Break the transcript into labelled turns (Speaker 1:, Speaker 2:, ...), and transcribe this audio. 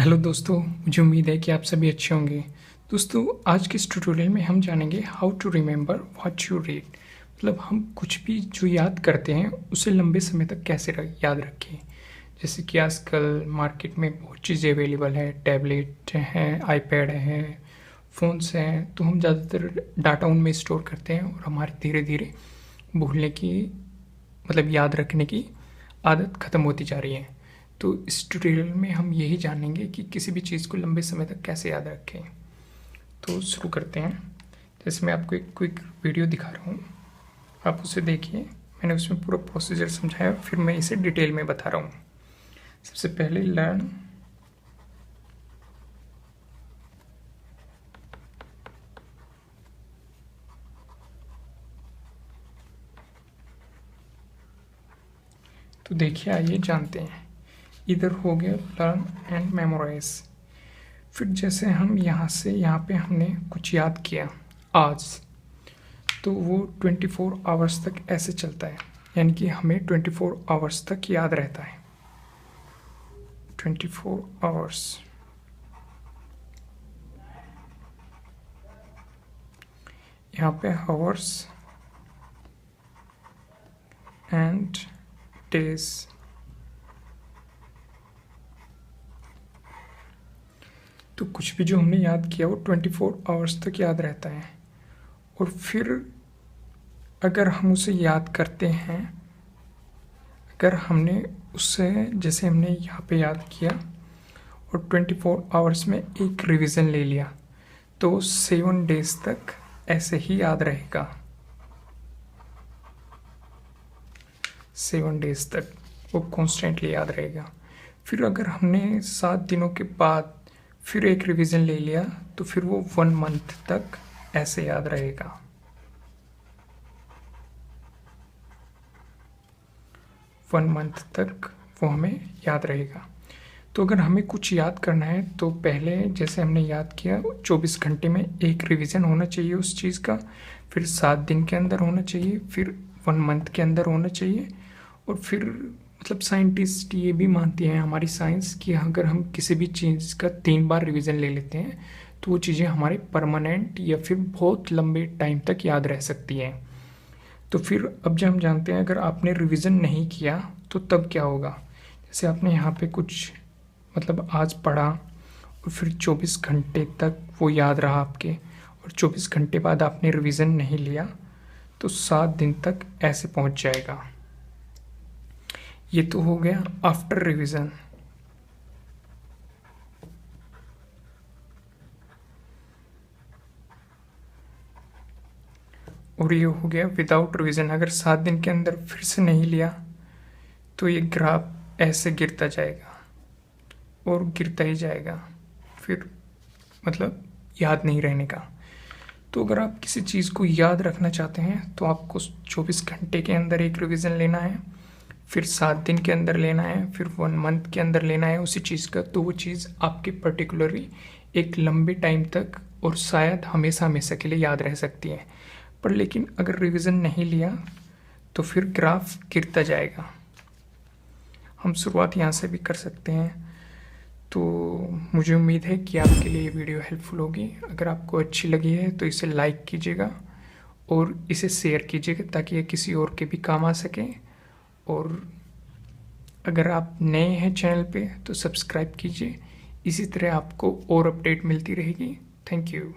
Speaker 1: Hello दोस्तों, मुझे उम्मीद है कि आप सभी अच्छे होंगे। दोस्तों, आज के इस ट्यूटोरियल में हम जानेंगे how to remember what you read. मतलब हम कुछ भी जो याद करते हैं उसे लंबे समय तक कैसे याद रखें। जैसे कि आजकल मार्केट में बहुत चीज़ें अवेलेबल है, टैबलेट हैं, आईपैड हैं, फ़ोन्स हैं, तो हम ज़्यादातर डाटा उनमें स्टोर करते हैं और हमारे धीरे धीरे भूलने की मतलब याद रखने की आदत ख़त्म होती जा रही है। तो इस ट्यूटोरियल में हम यही जानेंगे कि किसी भी चीज़ को लंबे समय तक कैसे याद रखें। तो शुरू करते हैं। जैसे मैं आपको एक क्विक वीडियो दिखा रहा हूँ, आप उसे देखिए। मैंने उसमें पूरा प्रोसीजर समझाया, फिर मैं इसे डिटेल में बता रहा हूँ। सबसे पहले लर्न, तो देखिए आइए जानते हैं। इधर हो गया लर्न एंड मेमोराइज। फिर जैसे हम यहाँ से यहाँ पे हमने कुछ याद किया आज, तो वो 24 आवर्स तक ऐसे चलता है, यानी कि हमें 24 आवर्स तक याद रहता है। 24 आवर्स, यहाँ पे आवर्स एंड डेज। तो कुछ भी जो हमने याद किया वो 24 आवर्स तक याद रहता है। और फिर अगर हम उसे याद करते हैं, अगर हमने उससे जैसे हमने यहाँ पे याद किया और 24 आवर्स में एक रिवीजन ले लिया, तो 7 डेज तक ऐसे ही याद रहेगा। 7 डेज तक वो कॉन्स्टेंटली याद रहेगा। फिर अगर हमने 7 दिनों के बाद फिर एक रिवीजन ले लिया, तो फिर वो 1 मंथ तक ऐसे याद रहेगा। 1 मंथ तक वो हमें याद रहेगा। तो अगर हमें कुछ याद करना है तो पहले जैसे हमने याद किया 24 घंटे में एक रिवीजन होना चाहिए उस चीज़ का, फिर 7 दिन के अंदर होना चाहिए, फिर 1 मंथ के अंदर होना चाहिए। और फिर मतलब साइंटिस्ट ये भी मानती हैं, हमारी साइंस, कि अगर हम किसी भी चीज़ का 3 बार रिवीजन ले लेते हैं तो वो चीज़ें हमारे परमानेंट या फिर बहुत लंबे टाइम तक याद रह सकती हैं। तो फिर अब जब हम जानते हैं अगर आपने रिवीजन नहीं किया तो तब क्या होगा। जैसे आपने यहाँ पे कुछ मतलब आज पढ़ा और फिर 24 घंटे तक वो याद रहा आपके, और 24 घंटे बाद आपने रिवीजन नहीं लिया, तो 7 दिन तक ऐसे पहुँच जाएगा। ये तो हो गया आफ्टर रिवीजन। और ये हो गया विदाउट रिवीजन। अगर 7 दिन के अंदर फिर से नहीं लिया तो ये ग्राफ ऐसे गिरता जाएगा और गिरता ही जाएगा, फिर मतलब याद नहीं रहने का। तो अगर आप किसी चीज़ को याद रखना चाहते हैं तो आपको 24 घंटे के अंदर एक रिवीजन लेना है, फिर 7 दिन के अंदर लेना है, फिर 1 मंथ के अंदर लेना है उसी चीज़ का। तो वो चीज़ आपके पर्टिकुलरली एक लंबे टाइम तक और शायद हमेशा हमेशा के लिए याद रह सकती है। पर लेकिन अगर रिवीजन नहीं लिया तो फिर ग्राफ गिरता जाएगा। हम शुरुआत यहाँ से भी कर सकते हैं। तो मुझे उम्मीद है कि आपके लिए ये वीडियो हेल्पफुल होगी। अगर आपको अच्छी लगी है तो इसे लाइक कीजिएगा और इसे शेयर कीजिएगा ताकि ये किसी और के भी काम आ सके। और अगर आप नए हैं चैनल पे तो सब्सक्राइब कीजिए, इसी तरह आपको और अपडेट मिलती रहेगी। Thank you.